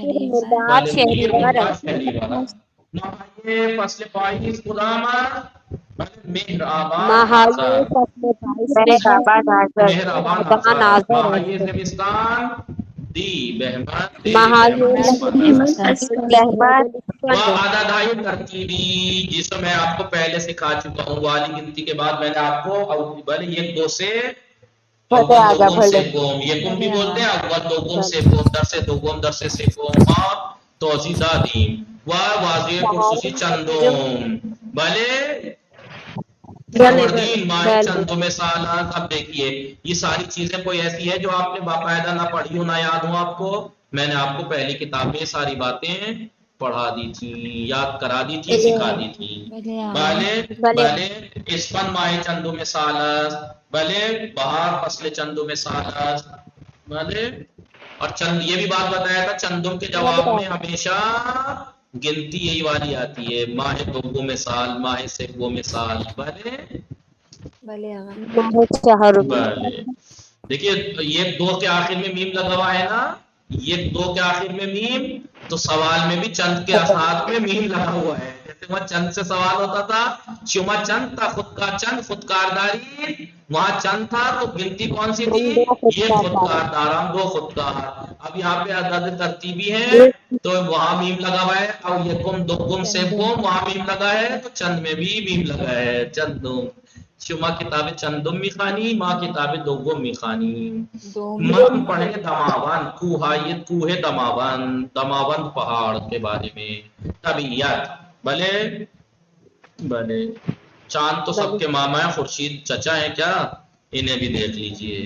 Speaker 1: بله تیر، مرداد، شهریور. ماهای فصل پاییز کدام است؟ بله مهر آبان آذر. مهر آبان آذر. ماهای زمستان دی بہمت عددهای ترتیبی، جس کو میں آپ کو پہلے سکھا چکا ہوں. والی گنتی کے بعد میں نے آپ کو بھلے ایک دو سے دوم سے قوم، یہ قوم بھی بولتے ہیں اول دوم سے قوم، در سے دوم، در سے قوم اور توضیح دادیم. واضح خصوصی چندوم. بھلے فروردین ماہ چندوں میں سالات. اب دیکھیے یہ ساری چیزیں کوئی ایسی ہے جو آپ نے باقاعدہ نہ پڑھی ہو، نہ یاد ہو آپ کو. میں نے آپ کو پہلی کتاب میں ساری باتیں پڑھا دی تھی، یاد کرا دی تھی، سکھا دی تھی. بھلے اسفن ماہ چندوں میں سالس، بھلے بہار فصل چندوں میں سالس. بھلے اور چند یہ بھی بات بتایا تھا چندوں کے جواب میں ہمیشہ گنتی یہی والی آتی ہے، ماہ دوم میں سال، ماہ سوم میں سال. بھلے دیکھیے یہ دو کے آخر میں میم لگا ہوا ہے نا، یہ دو کے آخر میں میم، تو سوال میں بھی چند کے ساتھ میں میم لگا ہوا ہے. جیسے وہاں چند سے سوال ہوتا تھا، شما چند تھا، خود کا چند، خودکارداری، وہاں چند تھا تو گنتی کون سی تھی؟ یہ خودکارداران، دو خودکار. اب یہاں پہ عدد ترتیبی ہے تو وہاں میم لگا ہوا ہے. اور یہ قوم دو قوم سے قوم وہاں میم لگا ہے، تو چند میں بھی میم لگا ہے. چندم شما کتاب چندم میخوانی، ما کتاب دوم میخوانی. من پڑھے دماوند، کوہایت، کوہ دماوند، دماوند پہاڑ کے بارے میں. طبیعت. بھلے چاند تو سب کے ماما ہیں، خورشید چچا ہیں کیا؟ انہیں بھی دیکھ لیجئے.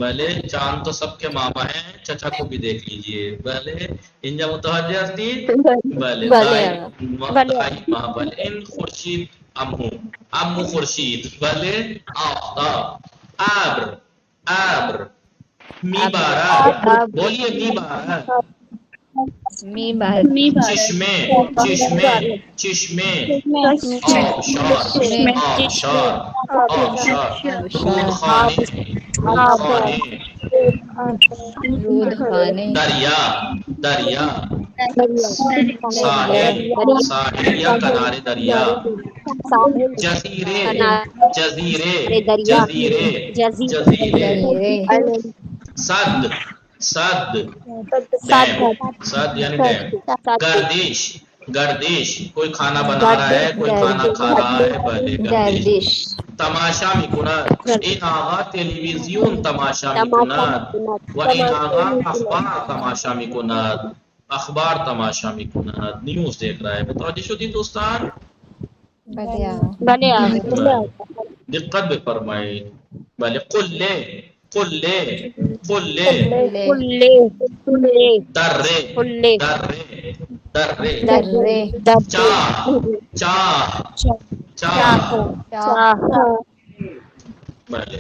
Speaker 1: بھلے چاند تو سب کے ماما ہیں، چچا کو بھی دیکھ لیجئے. بھلے انجا متوجہ ہستی. بھلے بھلے ان خورشید امو خورشید. بھلے آفتاب. ابر. می بارہ. بولیے می بارہ. چشمے. آبشار. رودخانے. دریا. ساحل یا کنارے دریا. جزیرے. سد یعنی گردش. کوئی کھانا بنا رہا ہے، کوئی کھانا کھا رہا ہے. بھلے گردش. تماشا میکنند. این آقا تلویزیون تماشا میکند و این آقا اخبار تماشا میکند. اخبار تماشا میکند، نیوز دیکھ رہا ہے. متوجہ شدید دوستان؟ دقت بفرمائید. بھلے قلے. درے. چاہ. بھلے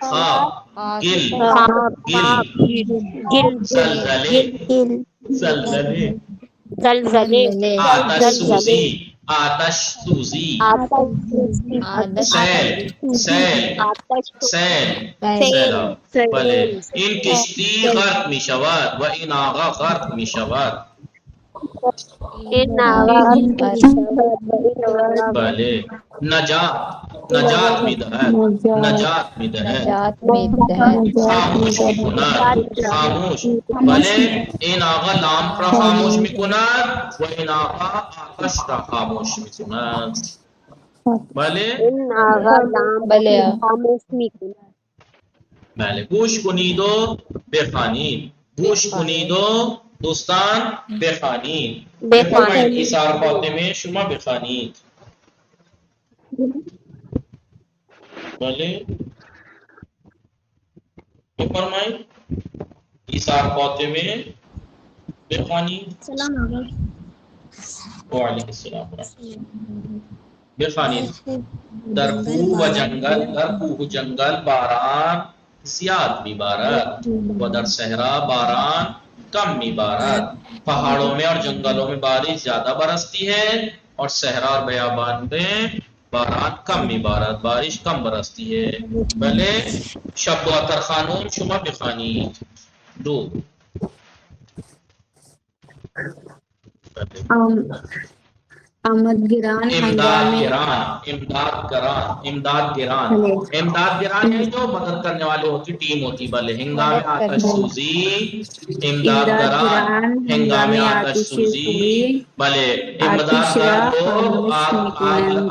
Speaker 1: خاک. زلزلے. آتش سوزی. سیل. بله این کشتی غرق می شود و این آقا غرق می شود. بلے نجات بدہت نجات بدہت
Speaker 4: نجات بدہت
Speaker 1: خاموش میکنن خاموش بلے این آغا لام را خاموش میکنن و این آغا آتش را خاموش میکنن بلے
Speaker 4: بله
Speaker 1: بله گوش کنید و بخوانید گوش کنید و دوستان بخوانید بفرمایید ایثار فاطمه شما بخوانید بله بفرمایید ایثار فاطمه بخوانید
Speaker 6: سلام آقا.
Speaker 1: وعلیکم السلام بخوانید در کوه و جنگل باران زیاد میبارد و در صحرا باران کم میبارد پہاڑوں میں اور جنگلوں میں بارش زیادہ برستی ہے اور صحرا اور بیابان میں باران کم میبارد بارش کم برستی ہے بلے شب و اطر خانون شما بخوانید دو
Speaker 8: آمدگران
Speaker 1: امداد گران ہے جو مدد کرنے والے ہوتی ٹیم ہوتی بلے ہنگام آتش سوزی امداد گران ہنگام آتش سوزی بلے امدادگار لوگ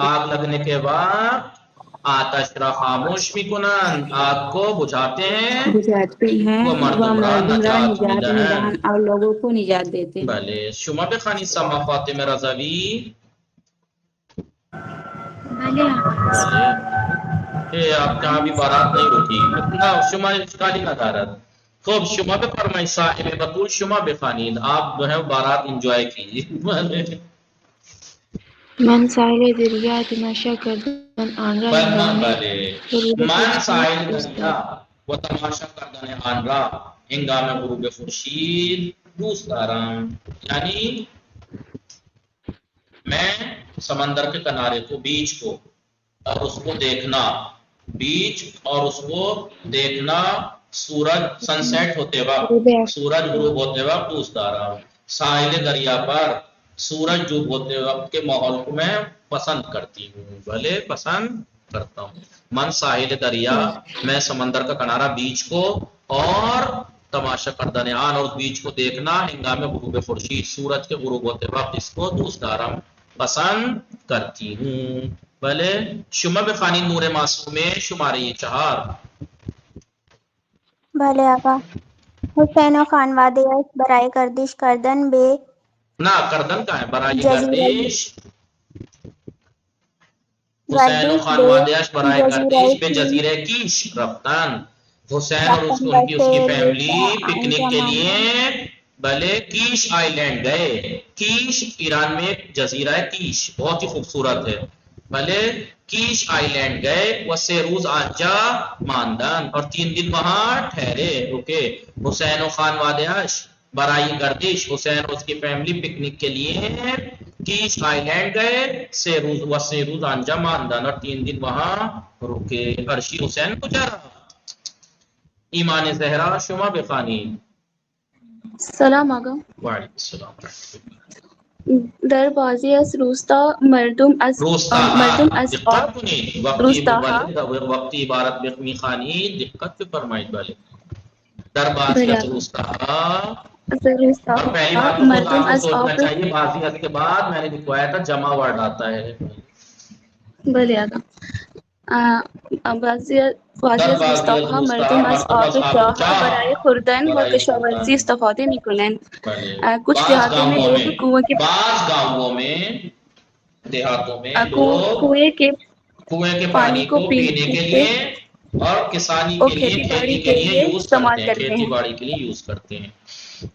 Speaker 1: آگ لگنے کے بعد آتش را خاموش میکنن آگ کو بجھاتے ہیں وہ مردم را نجات میدہن
Speaker 8: اور لوگوں کو نجات دیتے ہیں
Speaker 1: بلے شما بخوانی سما فاطمه رضوی
Speaker 6: بله
Speaker 1: آپ کے ہاں بھی بارات نہیں رکی اتنا شما اشکالی نہ دارد خوب شما بفرمائی صاحب بطول شما بخوانید آپ جو ہے بارات انجوائے کیجیے
Speaker 9: من ساحل دریا تماشا کردن آن را
Speaker 1: من ساحل دریا و تماشا کردن آن را ہنگام غروب خورشید دوست دارم یعنی میں سمندر کے کنارے کو بیچ کو اور اس کو دیکھنا بیچ اور اس کو دیکھنا سورج سن سیٹ ہوتے وقت سورج غروب ہوتے وقت دوست دارم ساحل دریا پر سورج ڈوب ہوتے وقت کے ماحول کو میں پسند کرتی ہوں بھلے پسند کرتا ہوں من ساحل دریا میں سمندر کا کنارہ بیچ کو اور تماشا کردن آن اور بیچ کو دیکھنا ہنگام غروب خورشید سورج کے غروب ہوتے وقت اس کو دوست دارم پسند کرتی ہوں بھلے شما بخوانی نور معصومے شمارے 4
Speaker 6: بله آقا. حسین و خانواده‌اش برای گردش کردن به
Speaker 1: نہ کردن کا ہے برای
Speaker 6: جزیرہ
Speaker 1: گردش حسین و خانوادهاش برای گردش به جزیره کیش رفتن حسین اور اس کی فیملی پکنک کے لیے بھلے کیش آئی لینڈ گئے کیش ایران میں ایک جزیرہ ہے کیش بہت ہی خوبصورت ہے بھلے کیش آئی لینڈ گئے وہ سے روز آنجا ماندن اور 3 دن وہاں ٹھہرے رکے حسین و خانوادهاش برای گردش حسین اور اس کی فیملی پکنک کے لیے کیش آئی لینڈ گئے سے روز آنجا ماندن اور 3 دن وہاں رکے عرشی حسین کو جا رہا ایمان زہرا شما بخوانی
Speaker 9: سلام آقا.
Speaker 1: وعلیکم السلام
Speaker 9: در بازی از روستا مردم از
Speaker 1: دقت کنید وقتی عبارت بخمی خانی دقت پہ فرمائید والے در بازی از روستا اور پہلی بات تو خود آپ کو سوچنا چاہیے بازی از کے بعد میں نے دکھوایا تھا جمع ورڈ آتا ہے
Speaker 9: بله آقا. بعضی از روستاها مردم از آب چاه برای خوردن و کشاورزی استفاده میکنند. کچھ دیہاتوں میں لوگ
Speaker 1: بعض گاؤں میں دیہاتوں میں لوگ کنویں کے پانی کو پینے کے لیے اور کسانی کے لیے کھیتی کے لیے یوز کرتے ہیں کھیتی باڑی کے لیے یوز کرتے ہیں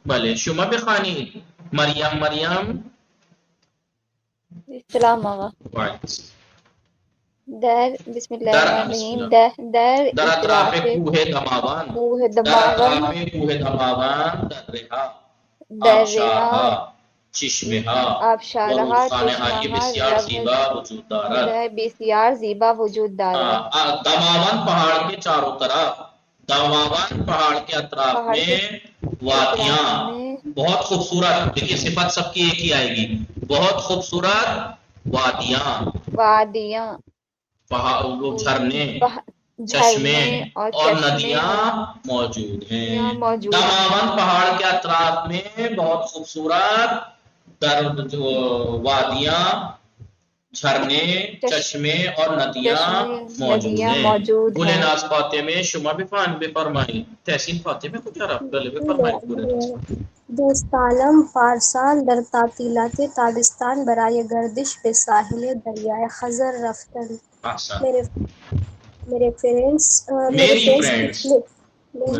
Speaker 1: بھلے شما بخوانی مریم
Speaker 4: السلام آقا. در بسم اللہ الرحمن الرحیم در
Speaker 1: اطراف کوہ دماوند در رہا چشمہا
Speaker 4: آبشارہا
Speaker 1: خانہائی بسیار زیبا وجود دارد دماوند پہاڑ کے چاروں طرف دماوند پہاڑ کے اطراف میں وادیاں بہت خوبصورت، دیکھیے صفت سب کی ایک ہی آئے گی، بہت خوبصورت وادیاں،
Speaker 4: وادیاں،
Speaker 1: پہاڑ، جھرنے، چشمے
Speaker 4: جھرنے
Speaker 1: اور ندیاں موجود ہیں۔
Speaker 4: موجود ہیں۔
Speaker 1: دماوند پہاڑ کے اطراف میں بہت خوبصورت وادیاں، جھرنے، چشمے اور ندیاں موجود ہیں۔
Speaker 4: موجود
Speaker 1: گل
Speaker 4: ہیں۔
Speaker 1: ناز فاطمے شما بفرمائیں، تحسین فاطمے کو کیا رفت گلے بفرمائیں گل ناز فاطمے۔
Speaker 7: دوستانم پارسال در تعطیلات تابستان برای گردش به ساحل دریائے خزر رفتن۔
Speaker 1: احسن،
Speaker 7: میرے فرینڈس
Speaker 1: میری فرینڈس، میرے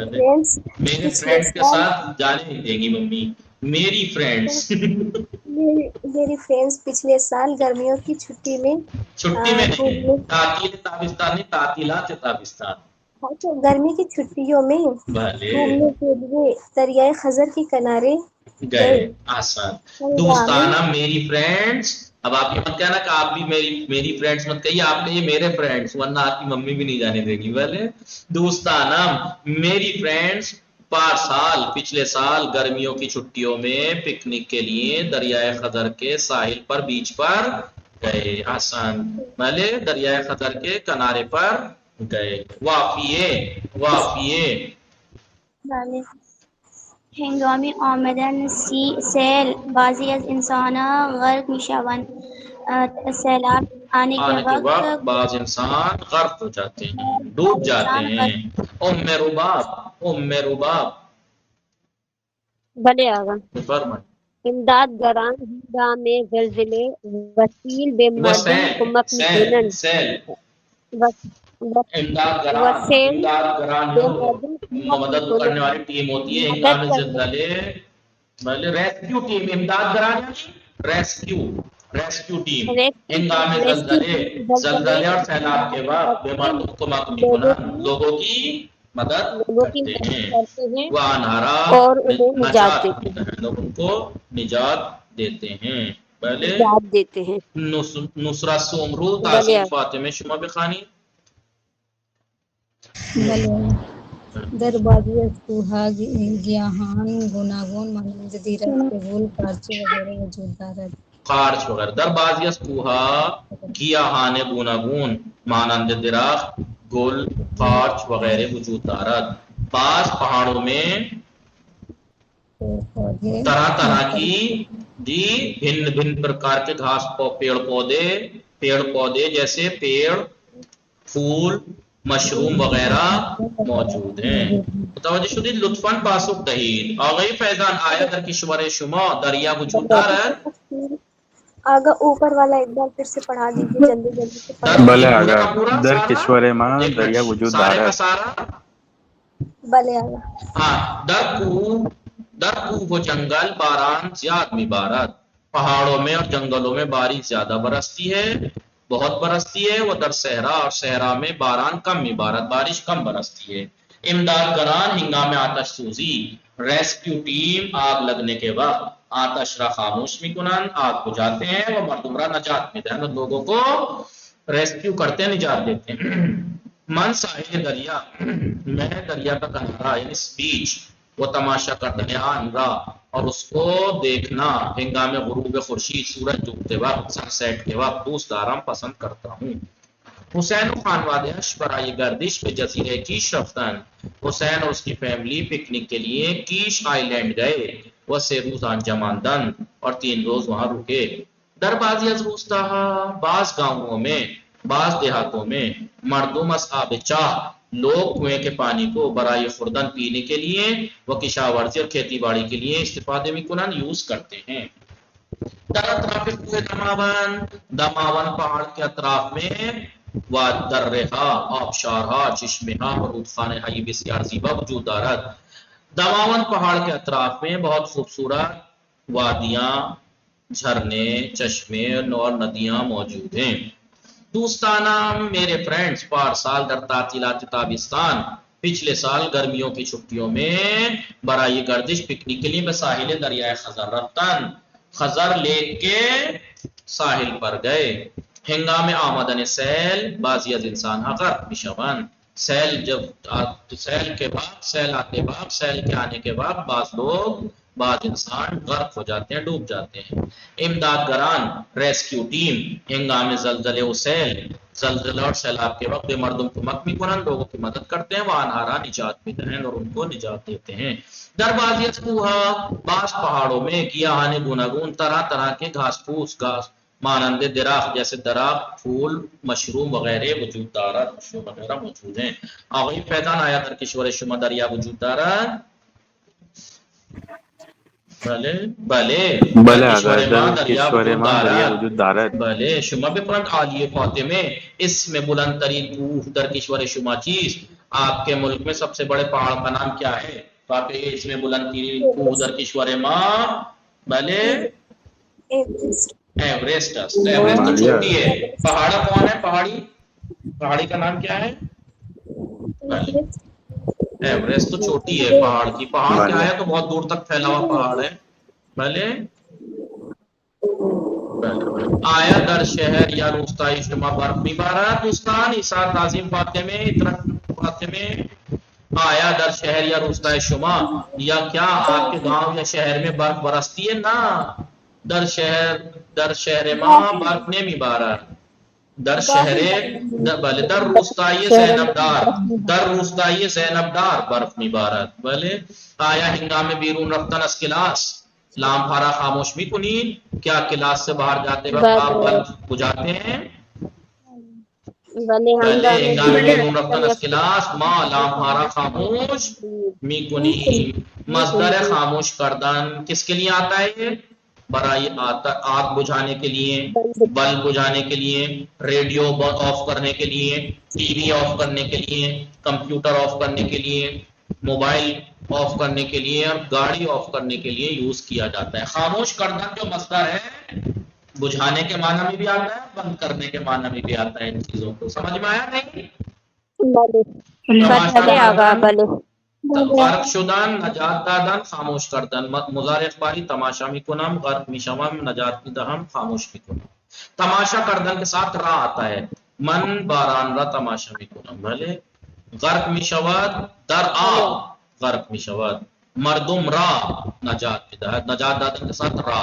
Speaker 7: پچھلے
Speaker 1: فرینڈس کے
Speaker 7: سال
Speaker 1: ساتھ جانے نہیں دے گی ممی، میری فرینڈس
Speaker 7: میری فرینڈس پچھلے سال گرمیوں کی چھٹی میں
Speaker 1: چھٹی میں نہیں،
Speaker 7: گھومنے
Speaker 1: تعطیل تابستان نہیں، تعطیلات تابستان،
Speaker 7: گرمی کی چھٹیوں میں
Speaker 1: بھلے
Speaker 7: گھومنے کے لیے دریائے خزر کے کنارے
Speaker 1: گئے۔ آسان دوستانہ میری فرینڈس، اب آپ یہ مت کہنا کہ آپ بھی میری فرینڈس مت کہیے، آپ کہیے میرے فرینڈس، ورنہ آپ کی ممی بھی نہیں جانے دے گی۔ بھلے دوستانہ میری فرینڈس پارسال پچھلے سال گرمیوں کی چھٹیوں میں پکنک کے لیے دریائے خزر کے ساحل پر، بیچ پر گئے۔ آسان، بھلے دریائے خزر کے کنارے پر گئے۔ وافیے
Speaker 6: هنگام آمدن سیل بعضی از انسان‌ها غرق می‌شوند. سیلاب آنے کے وقت
Speaker 1: بعض انسان غرق ہو جاتے ہیں، ڈوب جاتے ہیں۔ ام رباب
Speaker 2: بلے آگا
Speaker 1: فرمائیں۔
Speaker 2: امداد گران ہنگام زلزلے وسیل بے مردم کمک میکنن
Speaker 1: امداد گران مدد کرنے والی ٹیم ہوتی ہے ہنگام زلزلے، ریسکیو ٹیم، امداد گران ریسکیو ٹیم ہنگام زلزلے اور سیلاب کے وقت بے مردم کمک میکنن، لوگوں کی مدد کرتے ہیں، وہ انہارا
Speaker 2: اور انہیں نجات دیتے ہیں،
Speaker 1: لوگ ان کو نجات دیتے ہیں۔ پہلے
Speaker 2: دیتے ہیں۔
Speaker 1: نصرت سومرو تحسین فاطمه شما بخوانید.
Speaker 10: در بازی از کوه‌ها گیاهان گوناگون مانند دیرک، گل، قارچ وغیرہ وجود دارد.
Speaker 1: قارچ وغیرہ در بعضی از کوه‌ها گیاهان گوناگون مانند درخت، گل، قارچ وغیرہ وجود دارد۔ بعض پہاڑوں میں طرح طرح کی بھن بھن پرکار کے گھاس پیڑ پودے جیسے پیڑ، پھول، مشروم وغیرہ موجود ہیں۔ متوجہ شدید لطفاً پاسخ دهید. آقای فیضان آیا در کشور شما دریا وجود دارد؟
Speaker 7: آگا اوپر والا ایک بار پھر سے پڑھا دیجیے، جلدی جلدی سے
Speaker 5: بلے آگا در کشور ما دریا وجود دارد.
Speaker 7: بلے آگا
Speaker 1: ہاں، در کوہ و جنگل باران زیاد میبارد، پہاڑوں میں اور جنگلوں میں بارش زیادہ برستی ہے، بہت برستی ہے۔ وہ در صحرا اور صحرا میں باران کم میبارد، بارش کم برستی ہے۔ امداد گران ہنگام آتش سوزی، ریسکیو ٹیم آگ لگنے کے وقت آتش را خاموش میکنن، آگ بجھاتے ہیں، وہ مردم را نجات میدن، لوگوں کو ریسکیو کرتے ہیں، نجات دیتے ہیں۔ من ساحل دریا، میں دریا کا کنارہ یعنی بیچ، وہ تماشا کرتے آن را اور اس کو دیکھنا ہنگام غروب خورشید، سورج ڈوبتے وقت، سن سیٹ کے وقت دوست دارم پسند کرتا ہوں۔ حسین و خانواده‌اش برای گردش به جزیره کیش رفتن. حسین اور اس کی فیملی پکنک کے لیے کیش آئی لینڈ گئے، وہ 3 روز آنجا ماندن اور 3 روز وہاں رکے۔ در بعضی از روستاها، بعض گاؤں میں، بعض دیہاتوں میں، مردم از آب چاہ، لوگ کنویں کے پانی کو برائے خوردن پینے کے لیے، وہ کشاورزی اور کھیتی باڑی کے لیے استفادے میکنن، یوز کرتے ہیں۔ در اطراف کوہ دماون پہاڑ کے اطراف میں و درہا، آبشارہا، چشمہا اور رودخانے ہائی بسیار زیبا وجود دارد۔ دماون پہاڑ کے اطراف میں بہت خوبصورت وادیاں، جھرنے، چشمے اور ندیاں موجود ہیں۔ دوستانہ میرے فرینڈز پارسال در تعطیلات تابستان، پچھلے سال گرمیوں کی چھٹیوں میں برائے گردش پکنک کے لیے بساحل دریائے خزر رفتن، خزر لیک کے ساحل پر گئے۔ ہنگام آمدن سیل بعضی از انسان غرق میشوند، سیل کے آنے کے بعد بعض لوگ بعض انسان غرق ہو جاتے ہیں، ڈوب جاتے ہیں۔ امدادگران ریسکیو ٹیم ہنگام زلزلے و سیل، زلزلہ اور سیلاب کے وقت مردم کو مکمی کنن لوگوں کی مدد کرتے ہیں، وہ انہارا نجات بھی دہن اور ان کو نجات دیتے ہیں۔ دربازیت کوہا بعض پہاڑوں میں گیاہان گوناگون طرح طرح کے گھاس پھوس گھاس مانند درخت جیسے درخت پھول مشروم وغیرہ وجود دارت مشروم وغیرہ موجود ہیں۔ آغی پیدان آیا در کشور شما دریا وجود دارت بلے
Speaker 5: بلے اگر در کشور ما دریا وجود دارد
Speaker 1: بلے شما بپرند عالی فاطمے اس میں بلند ترین کوہ در کشور شما چیز، آپ کے ملک میں سب سے بڑے پہاڑ کا نام کیا ہے؟ واقعی اس میں بلند ترین کوہ در کشور ما بلے ایوریسٹ تو چھوٹی ہے۔ پہاڑا کون ہے؟ پہاڑی کا نام کیا ہے؟ ایوریسٹ تو چھوٹی ہے پہاڑ کی، پہاڑ کیا ہے تو بہت دور تک پھیلا ہوا پہاڑ ہے۔ بھلے آیا در شہر یا روستائی شما برف میبارد دوستان عیسیٰ تعظیم فاطمے فاطمے آیا در شہر یا روستائی شما، یا کیا آپ کے گاؤں یا شہر میں برف برستی ہے؟ نہ، در شہر ما برف نہیں میبارد، در شہر بلے در روستائی زینب دار برف میبارد۔ بلے آیا ہنگام بیرون رفتن از کلاس لام پھارا خاموش بھی کنین، کیا کلاس سے باہر جاتے وقت آپ بلب بجھاتے ہیں؟ بلے ہنگام بیرون رفتن از کلاس ما لام پھارا خاموش می کنین۔ مصدر خاموش کردن کس کے لیے آتا ہے؟ یہ برائے آگ بجھانے کے لیے، بلب بجھانے کے لیے، ریڈیو آف کرنے کے لیے، ٹی وی آف کرنے کے لیے، کمپیوٹر آف کرنے کے لیے، موبائل آف کرنے کے لیے اور گاڑی آف کرنے کے لیے یوز کیا جاتا ہے۔ خاموش کرنا جو مصدر ہے بجھانے کے معنی میں بھی آتا ہے، بند کرنے کے معنی میں بھی آتا ہے۔ ان چیزوں کو سمجھ میں آیا نہیں؟ غرق شدن نجات دادن خاموش کردن، مضارع اخباری تماشا میکنم غرق میشوم نجات میدهم خاموش میکنم۔ تماشا کردن کے ساتھ را آتا ہے، من باران را تماشا میکنم۔ بھلے غرق میشود در آب غرق میشود، مردم را نجات میدهد، نجات دادن کے ساتھ را،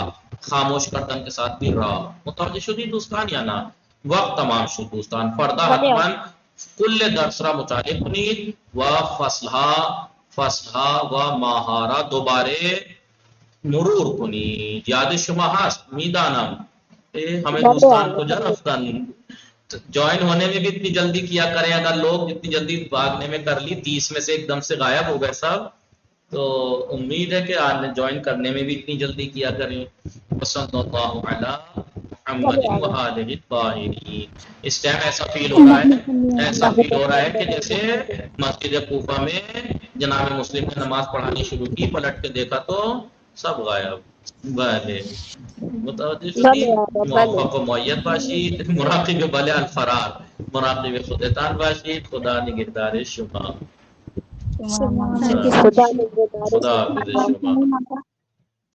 Speaker 1: خاموش کردن کے ساتھ بھی را۔ متوجہ شدید دوستان یا نا؟ وقت تمام شد دوستان، فردا حتما کل درس را مطالعه کنید و فصلها و ماهارا دوباره مرور کنید۔ یاد شما هست میدانم ہمیں دوستان کو رفتن جوائن ہونے میں بھی اتنی جلدی کیا کریں، اگر لوگ اتنی جلدی بھاگنے میں کر لی 30 میں سے ایک دم سے غائب ہو گئے سب، تو امید ہے کہ آج جوائن کرنے میں بھی اتنی جلدی کیا کریں۔ صلی اللہ علیہ محمد وآلہ الطاہرین۔ اس ٹائم ایسا فیل ہو رہا ہے کہ جیسے مسجد کوفہ میں جناب مسلم نے نماز پڑھانی شروع کی، پلٹ کے دیکھا تو سب غائب۔ بلے متوجہ شدید، موفق و معید باشید، مراقب بلے الفرار، مراقب خودتان باشید، خدا نگہدار شما، خدا حافظ شما۔